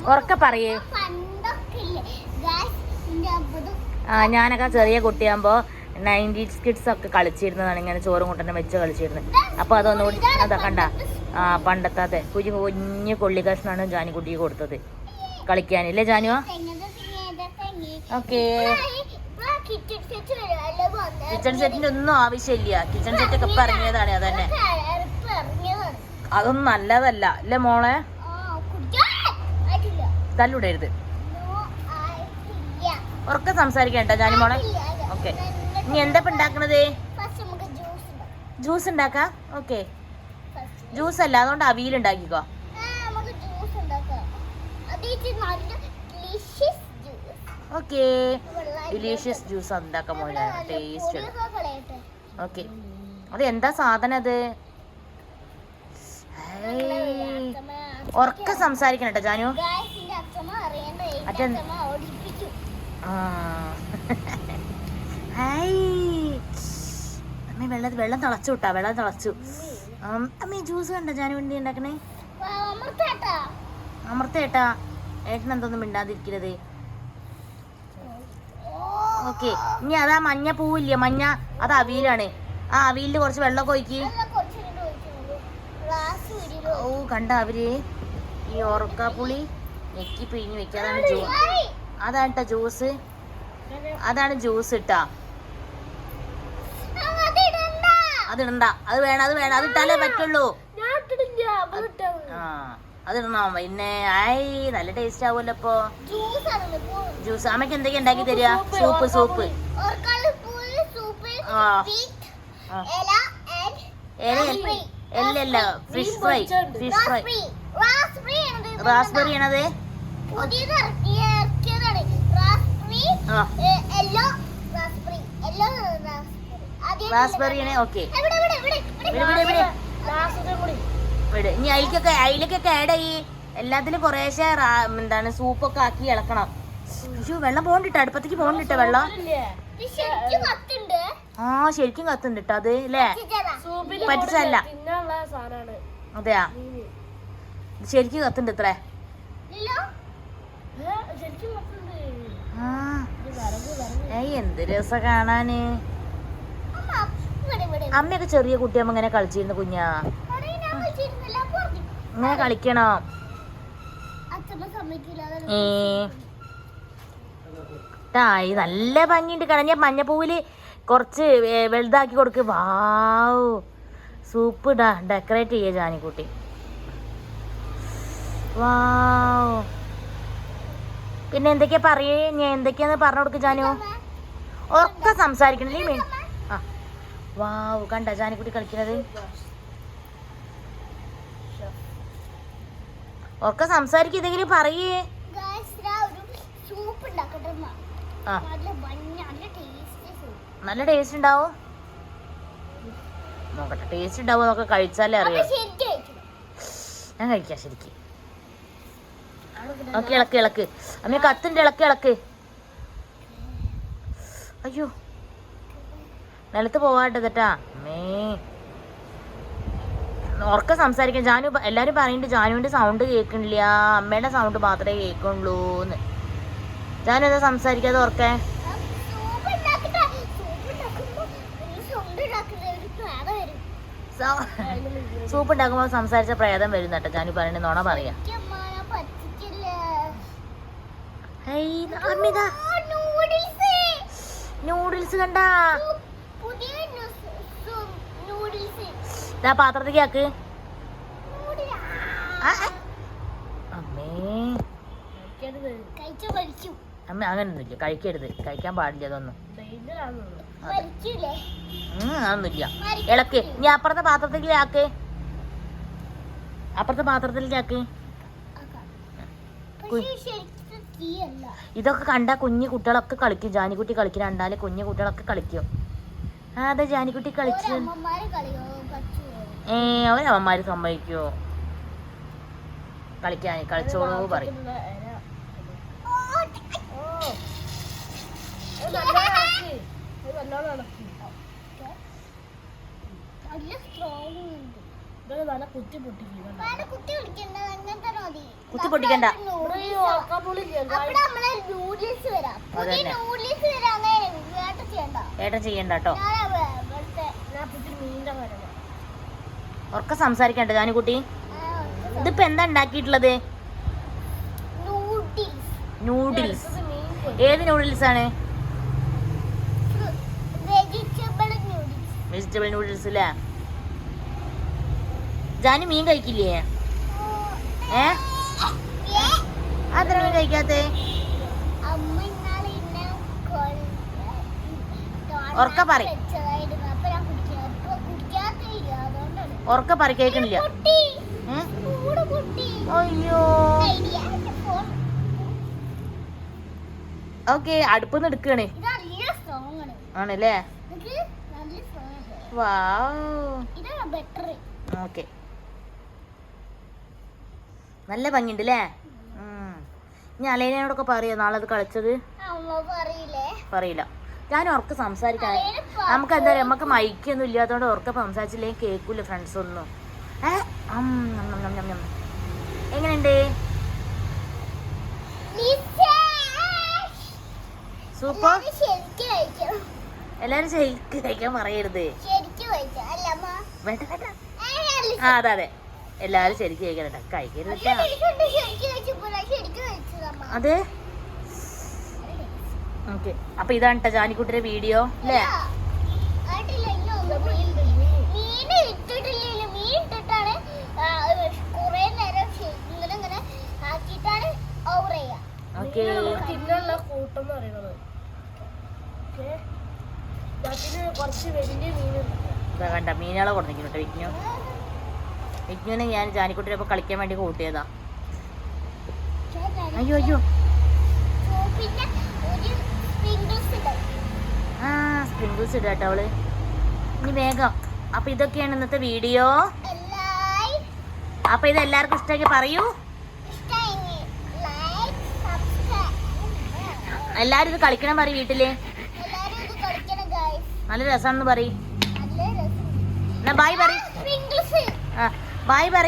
ഉറക്കെ പറയേ. ഞാനൊക്കെ ചെറിയ കുട്ടിയാകുമ്പോ 90s കിഡ്സ് ഒക്കെ കളിച്ചിരുന്നതാണ്, ഇങ്ങനെ ചോറും കൂട്ടനെ വെച്ച് കളിച്ചിരുന്നത്. അപ്പൊ അതൊന്നുകൂടി അതാ കണ്ട പണ്ടത്തെ കുഞ്ഞു കുഞ്ഞു കൊള്ളി കഷ്ണാണ് ജാനിക്കുട്ടിക്ക് കൊടുത്തത് കളിക്കാനില്ലേ ജാനുവോ? ഓക്കേ. കിച്ചൺ സെറ്റിന്റെ ഒന്നും ആവശ്യമില്ല. കിച്ചൺ സെറ്റ് ഒക്കെ ഇപ്പൊ ഇറങ്ങിയതാണ്. അതന്നെ, അതൊന്നും നല്ലതല്ല അല്ലേ മോളെ? തല്ലുടരുത്. ഉറക്കെ സംസാരിക്കണ്ട ജാനി മോളെ. ഓക്കെ, ഇനി എന്താ ഉണ്ടാക്കണത്? ജ്യൂസ് ഉണ്ടാക്കാം. ഓക്കെ, ജ്യൂസ് അല്ല, അതുകൊണ്ട് അവിയൽ ഉണ്ടാക്കിക്കോ. ഓക്കെ, ഡിലീഷ്യസ് ജ്യൂസ് ഉണ്ടാക്കാൻ പോലെ ടേസ്റ്റ്. ഓക്കെ, അത് എന്താ സാധനം? അത് ഉറക്കെ സംസാരിക്കണം കേട്ടോ ജാനു. അമ്മ വെള്ളം തിളച്ചു വിട്ടാ, വെള്ളം തിളച്ചു. അമ്മ ജ്യൂസ് കണ്ട ജാനു വേണ്ടി ഉണ്ടാക്കണേ. അമൃതേട്ടാ, ഏട്ടൻ എന്തോന്നും മിണ്ടാതിരിക്കരുത്. ഓക്കെ, ഇനി അതാ മഞ്ഞ പൂവില്ലേ, മഞ്ഞ, അത് അവിയലാണ്. ആ അവിയലില് കുറച്ച് വെള്ളമൊക്കെ ഒഴിക്കി. ഓ കണ്ട അവര് ഈ ഓർക്കാപ്പുളി ഞെക്കി പിഴിഞ്ഞ് വെക്കുക. അതാണ് ജ്യൂസ്. അതാണ് കേട്ടോ ജ്യൂസ്. അതാണ് ജ്യൂസ് ഇട്ടാ. അതിടണ്ട, അത് വേണം, അത് വേണം, അത് ഇട്ടാലേ പറ്റുള്ളൂ. ആ അതിടണോ? പിന്നെ നല്ല ടേസ്റ്റ് ആവുമല്ലോ. ഇപ്പൊ ജ്യൂസ് അമ്മയ്ക്ക് എന്തൊക്കെയാ ഉണ്ടാക്കി തരിക? സൂപ്പ്. എല്ലല്ല, ഫിഷ് ഫ്രൈ. റാസ്ബെറി ആണത്. റാസ്ബെറി ആണ്. ഓക്കെ, ഇനി അയിലൊക്കെ ആഡ് ചെയ്യ്. എല്ലാത്തിലും കുറേശ്ശെ എന്താണ് സൂപ്പൊക്കെ ആക്കി ഇളക്കണം. അയ്യോ, വെള്ളം പോണ്ടിട്ട, അടുപ്പത്തേക്ക് പോണ്ടിട്ട വെള്ളം. ആ ശരിക്കും കത്തുണ്ട് കേട്ടോ അത് അല്ലേ? പറ്റിച്ചല്ല. അതെയാ, ശരിക്കും കത്തുണ്ട് ഇത്രേ. എന്ത് രസം കാണാന്. അമ്മയൊക്കെ ചെറിയ കുട്ടിയാകുമ്പോ ഇങ്ങനെ കളിച്ചിരുന്നു കുഞ്ഞാ. ഇങ്ങനെ കളിക്കണം. നല്ല ഭംഗിയുണ്ട് കാണാൻ. ഞാൻ മഞ്ഞപ്പൂവില് കുറച്ച് വലുതാക്കി കൊടുക്ക്. വാവ്, സൂപ്പ് ഇടാ, ഡെക്കറേറ്റ് ചെയ്യ ജാനിക്കുട്ടി. വാവ്, പിന്നെ എന്തൊക്കെയാ പറയേ? ഞാൻ എന്തൊക്കെയാന്ന് പറഞ്ഞു കൊടുക്ക് ജാനു. ഒക്കെ സംസാരിക്കണല്ലേ. ആ വാവ്, കണ്ട ജാനിക്കുട്ടി കളിക്കുന്നത്. ഒക്കെ സംസാരിക്കുന്നെങ്കിലും പറയേ. ആ നല്ല ടേസ്റ്റ് ഉണ്ടാവും. നോക്കട്ടെ, ടേസ്റ്റ് ഉണ്ടാവും. നോക്കെ കഴിച്ചാലേ അറിയാം. ഞാൻ കഴിക്കാം ശരിക്കും. ഓക്കെ, ഇളക്ക്. അമ്മ കത്തുണ്ട്, ഇളക്ക്. അയ്യോ, നിലത്ത് പോവാട്ടത് കേട്ടാ. അമ്മേ, ഉറക്കെ സംസാരിക്കാം ജാനു. എല്ലാരും പറയുന്നുണ്ട് ജാനുവിന്റെ സൗണ്ട് കേൾക്കണില്ല, അമ്മയുടെ സൗണ്ട് മാത്രമേ കേൾക്കുള്ളൂന്ന്. ജാനു എന്താ സംസാരിക്കാതെ ഉറക്കെ? സൂപ്പ് ഉണ്ടാക്കുമ്പോ സംസാരിച്ച പ്രേതം വരും കേട്ടോ ജാനു പറയണ നോണ പറയാ. നൂഡിൽസ് കണ്ട പാത്രത്തേക്ക് ആക്ക്. അമ്മേ, അമ്മ അങ്ങനൊന്നുമില്ല, കഴിക്കരുത്, കഴിക്കാൻ പാടില്ല അതൊന്നും. അതൊന്നുമില്ല. ഇളക്ക്. ഇനി അപ്പുറത്തെ പാത്രത്തിലേക്ക് ആക്ക്. ഇതൊക്കെ കണ്ട കുഞ്ഞു കുട്ടികളൊക്കെ കളിക്കും. ജാനിക്കുട്ടി കളിക്കും. രണ്ടാല് കുഞ്ഞു കുട്ടികളൊക്കെ കളിക്കും. അതെ, ജാനിക്കുട്ടി കളിച്ചു. അവരമ്മമാര് സമ്മതിക്കുവോ കളിക്കാൻ? കളിച്ചോളൂ പറയും. കുത്തി പൊട്ടിക്കണ്ട. ഏട്ടൻ ചെയ്യണ്ട കേട്ടോ. ഉറക്ക സംസാരിക്കണ്ട ജാനുകുട്ടി. ഇതിപ്പോ എന്താ ഉണ്ടാക്കിയിട്ടുള്ളത്? നൂഡിൽസ്. ഏത് നൂഡിൽസ് ആണ്? വെജിറ്റബിൾ നൂഡിൽസ് അല്ലേ? ജാനു മീൻ കഴിക്കില്ലേ? അത്ര മീൻ കഴിക്കാത്തേ? ഉറക്ക പറ. ഉറക്ക പറ, കേൾക്കണില്ല. അയ്യോ. ഓക്കെ, അടുപ്പൊന്ന് എടുക്കണേ ആണല്ലേ? ഓക്കെ, നല്ല ഭംഗിയുണ്ട് അല്ലേ? ഇനി അലേനോടൊക്കെ പറയോ നാളെ അത് കളിച്ചത്? പറയില്ല. ഞാൻ ഉറക്കെ സംസാരിക്കാൻ, നമുക്ക് എന്താ പറയുക, നമുക്ക് മൈക്കൊന്നും ഇല്ലാത്തതുകൊണ്ട് ഉറക്കെ സംസാരിച്ചില്ലെങ്കിൽ കേൾക്കൂല ഫ്രണ്ട്സ് ഒന്നും. എങ്ങനെയുണ്ട്? സൂപ്പർ. എല്ലാരും ശരിക്ക് കഴിക്കാൻ പറയരുത്. വേണ്ട വേണ്ട. ആ അതെ അതെ, എല്ലാരും ശരിക്കും കഴിക്കണ്ട, കഴിക്കരുത്. അതെ, ഓക്കെ. അപ്പൊ ഇതാണ് കേട്ടോ ജാനിക്കുട്ടിയുടെ വീഡിയോ അല്ലേ? കണ്ട മീനുകളെ കൊടുത്തിരിക്കുന്നു കേട്ടോ. വിജ്ഞുവിനെ ഞാൻ ജാനിക്കുട്ടിയുടെ കളിക്കാൻ വേണ്ടി കൂട്ടിയതാ. അയ്യോ അയ്യോ. സ്പ്രിങ്കിൾസ് ഇടാ കേട്ടോ അവള്. ഇനി വേഗം. അപ്പൊ ഇതൊക്കെയാണ് ഇന്നത്തെ വീഡിയോ. അപ്പൊ ഇത് എല്ലാവർക്കും ഇഷ്ടമായി പറയൂ. എല്ലാരും ഇത് കളിക്കണം പറയും വീട്ടില്. നല്ല രസാണെന്ന് പറയും. എന്നാ ബായ് പറ. ബായ് പറ.